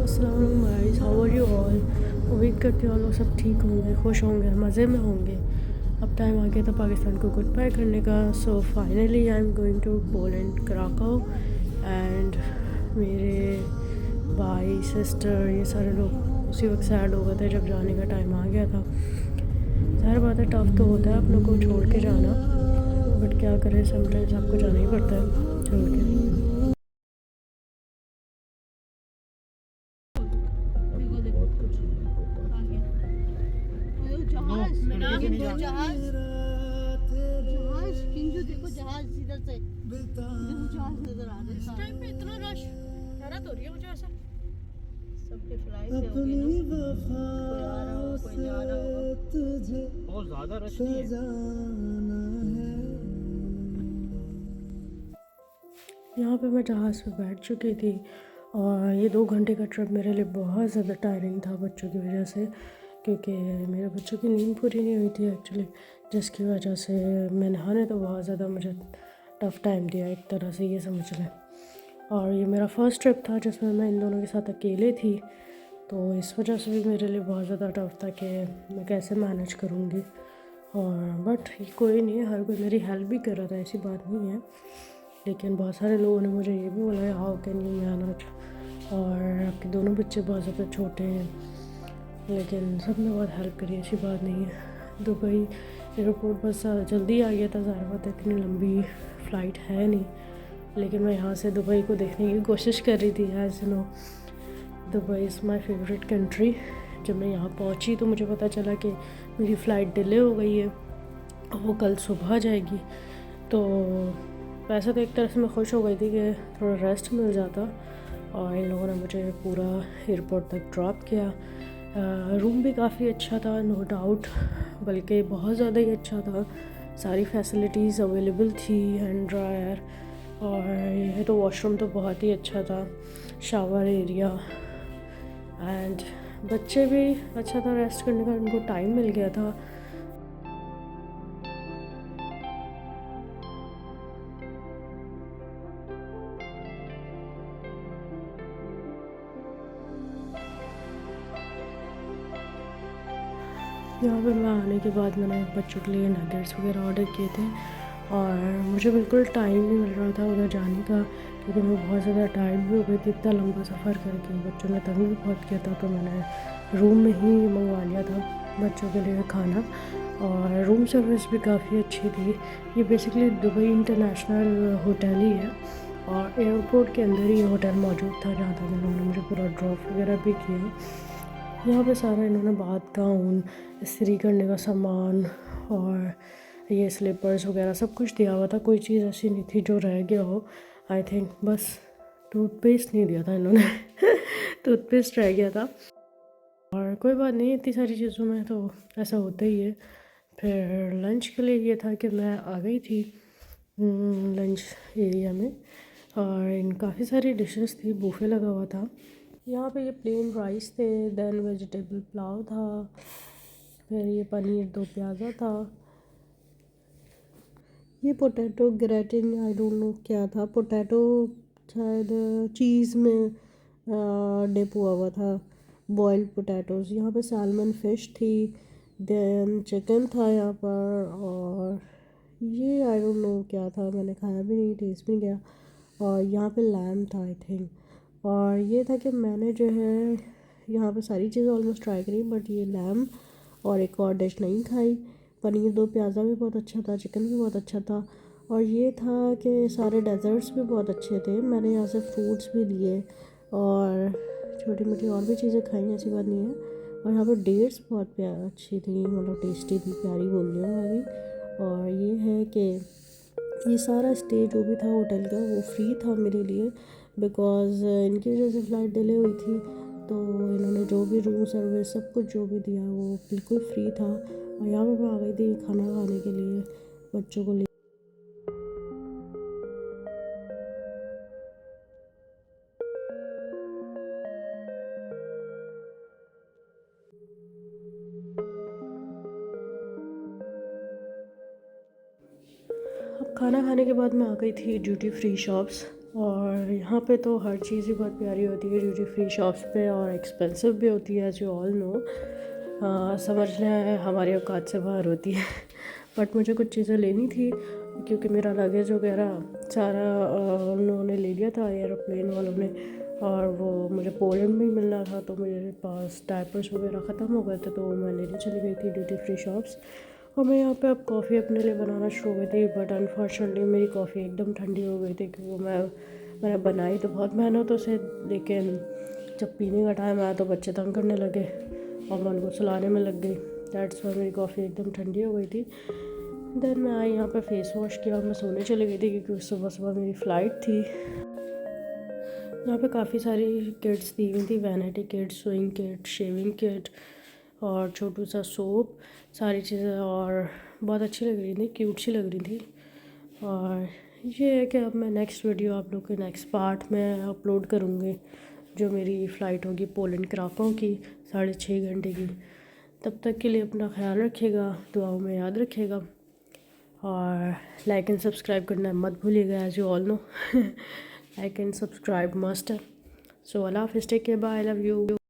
अस्सलाम guys, how are you all. उम्मीद करती हूँ आप लोग सब ठीक होंगे, खुश होंगे, मज़े में होंगे। अब टाइम आ गया था पाकिस्तान को गुड बाय करने का। So finally I am going to Poland, Krakow. And मेरे भाई सिस्टर ये सारे लोग उसी वक्त सैड हो गए थे जब जाने का टाइम आ गया था। ज़ाहिर बात है, टफ तो होता है अपनों को छोड़ के जाना, बट क्या करें, समटाइम्स आपको जाना ही पड़ता है छोड़ के। देखो जहाज इधर से जहाज नजर आ रहा है। इस टाइम पे इतना रश हैरत हो रही है मुझे ऐसा। सबके फ्लाइट है होगी ना, कोई आ रहा हो कोई जा रहा होगा। बहुत ज्यादा रश नहीं है। यहाँ पे मैं जहाज़ पे बैठ चुकी थी और ये 2 घंटे का ट्रिप मेरे लिए बहुत ज़्यादा टायरिंग था बच्चों की वजह से, क्योंकि मेरे बच्चों की नींद पूरी नहीं हुई थी एक्चुअली, जिसकी वजह से मैंने ने तो बहुत ज़्यादा मुझे टफ़ टाइम दिया एक तरह से, ये समझ लें। और ये मेरा फ़र्स्ट ट्रिप था जिसमें मैं इन दोनों के साथ अकेले थी, तो इस वजह से भी मेरे लिए बहुत ज़्यादा टफ़ था कि मैं कैसे मैनेज करूँगी। और बट कोई नहीं, हर कोई मेरी हेल्प भी कर रहा था, ऐसी बात नहीं है। लेकिन बहुत सारे लोगों ने मुझे ये भी बोला हाउ कैन यू मैनेज, और आपके दोनों बच्चे बहुत ज़्यादा छोटे हैं, लेकिन सब ने बहुत हेल्प करी, ऐसी बात नहीं है। दुबई एयरपोर्ट बस जल्दी आ गया था, ज़ाहिर बात है इतनी लंबी फ़्लाइट है नहीं, लेकिन मैं यहाँ से दुबई को देखने की कोशिश कर रही थी। As you know, Dubai is my favourite country. जब मैं यहाँ पहुँची तो मुझे पता चला कि मेरी फ़्लाइट डिले हो गई है, वो कल सुबह जाएगी। तो वैसे तो एक तरह से मैं खुश हो गई थी कि थोड़ा रेस्ट मिल जाता, और इन लोगों ने मुझे पूरा एयरपोर्ट तक ड्रॉप किया। रूम भी काफ़ी अच्छा था, नो डाउट, बल्कि बहुत ज़्यादा ही अच्छा था। सारी फैसिलिटीज़ अवेलेबल थी, हैंड ड्रायर, और ये तो वॉशरूम तो बहुत ही अच्छा था, शावर एरिया, एंड बच्चे भी अच्छा था, रेस्ट करने का उनको टाइम मिल गया था। यहाँ पे मैं आने के बाद मैंने बच्चों के लिए नगेट्स वगैरह ऑर्डर किए थे, और मुझे बिल्कुल टाइम नहीं मिल रहा था उधर जाने का, क्योंकि मैं बहुत ज़्यादा टायर्ड भी हो गई थी इतना लंबा सफ़र करके। बच्चों ने तंग भी बहुत किया था, तो मैंने रूम में ही मंगवा लिया था बच्चों के लिए खाना, और रूम सर्विस भी काफ़ी अच्छी थी। ये बेसिकली दुबई इंटरनेशनल होटल ही है, और एयरपोर्ट के अंदर ही होटल मौजूद था, जहाँ तक इन्होंने मुझे पूरा ड्रॉप वगैरह भी किया। यहाँ पे सारा इन्होंने बात का ऊन, इस्त्री करने का सामान, और ये स्लीपर्स वगैरह सब कुछ दिया हुआ था। कोई चीज़ ऐसी नहीं थी जो रह गया हो। आई थिंक बस टूथपेस्ट नहीं दिया था इन्होंने टूथपेस्ट रह गया था, और कोई बात नहीं, इतनी सारी चीज़ों में तो ऐसा होता ही है। फिर लंच के लिए ये था कि मैं आ गई थी लंच एरिया में, और इन काफ़ी सारी डिशेस थी, बूफे लगा हुआ था। यहाँ पे ये प्लेन राइस थे, देन वेजिटेबल पुलाव था, फिर ये पनीर दो प्याज़ा था, ये potato gratin, I don't know क्या था, पोटैटो शायद चीज़ में डिप हुआ हुआ था, बॉइल्ड पोटैटोज़। यहाँ पे सैल्मन फ़िश थी, देन चिकन था यहाँ पर, और ये आई डोंट नो क्या था, मैंने खाया भी नहीं, टेस्ट भी नहीं किया। और यहाँ पे लैम था आई थिंक। और ये था कि मैंने जो है यहाँ पे सारी चीज़ें ऑलमोस्ट ट्राई करी, बट ये लैम और एक और डिश नहीं खाई। पनीर दो प्याज़ा भी बहुत अच्छा था, चिकन भी बहुत अच्छा था, और ये था कि सारे डेज़र्ट्स भी बहुत अच्छे थे। मैंने यहाँ से फ्रूट्स भी लिए और छोटी मोटी और भी चीज़ें खाई, ऐसी बात नहीं है। और यहाँ पर डेट्स बहुत अच्छी थी, मतलब टेस्टी थी, प्यारी बोल रही हूँ मैं भी। और ये है कि ये सारा स्टे जो भी था होटल का वो फ्री था मेरे लिए, बिकॉज़ इनकी वजह से फ़्लाइट डिले हुई थी, तो इन्होंने जो भी रूम सर्विस सब कुछ जो भी दिया वो बिल्कुल फ्री था। और यहाँ पे मैं आ गई थी खाना खाने के लिए बच्चों को लिए। अब खाना खाने के बाद मैं आ गई थी ड्यूटी फ्री शॉप्स, और यहाँ पे तो हर चीज़ ही बहुत प्यारी होती है ड्यूटी फ्री शॉप्स पे, और एक्सपेंसिव भी होती है, जो ऑल नो। समझ लें हमारी औकात से बाहर होती है। बट मुझे कुछ चीज़ें लेनी थी क्योंकि मेरा लगेज वगैरह सारा उन्होंने ले लिया था, एयरप्लेन वालों ने, और वो मुझे पोलैंड में मिलना था, तो मेरे पास डायपर्स वगैरह ख़त्म हो गए थे, तो मैं लेने चली गई थी ड्यूटी फ्री शॉप्स। और मैं यहाँ पे अब कॉफ़ी अपने लिए बनाना शुरू हो गई थी, बट अनफॉर्चुनेटली मेरी कॉफ़ी एकदम ठंडी हो गई थी, क्योंकि मैंने बनाई तो बहुत मेहनतों से, लेकिन जब पीने का टाइम आया तो बच्चे तंग करने लगे और मैं उनको सुलाने में लग गई। दैट्स वाई मेरी कॉफ़ी एकदम ठंडी हो गई थी। देन मैं आई यहाँ पे फेस वॉश किया और मैं सोने चली गई थी, क्योंकि सुबह सुबह मेरी फ़्लाइट थी। यहाँ पे काफ़ी सारी किट्स दी हुई थी, vanity kit, swing kit, shaving kit और छोटू सा सोप, सारी चीज़ें, और बहुत अच्छी लग रही थी, क्यूट सी लग रही थी। और ये है कि अब मैं नेक्स्ट वीडियो आप लोग के नेक्स्ट पार्ट में अपलोड करूँगी, जो मेरी फ़्लाइट होगी पोलैंड क्राकोव की 6.5 घंटे की। तब तक के लिए अपना ख्याल रखिएगा, दुआओं में याद रखिएगा, और लाइक एंड सब्सक्राइब करना मत भूलिएगा, as you all know. Like and subscribe must है। सो अल्लाह हाफिज़, take care, bye, I love you.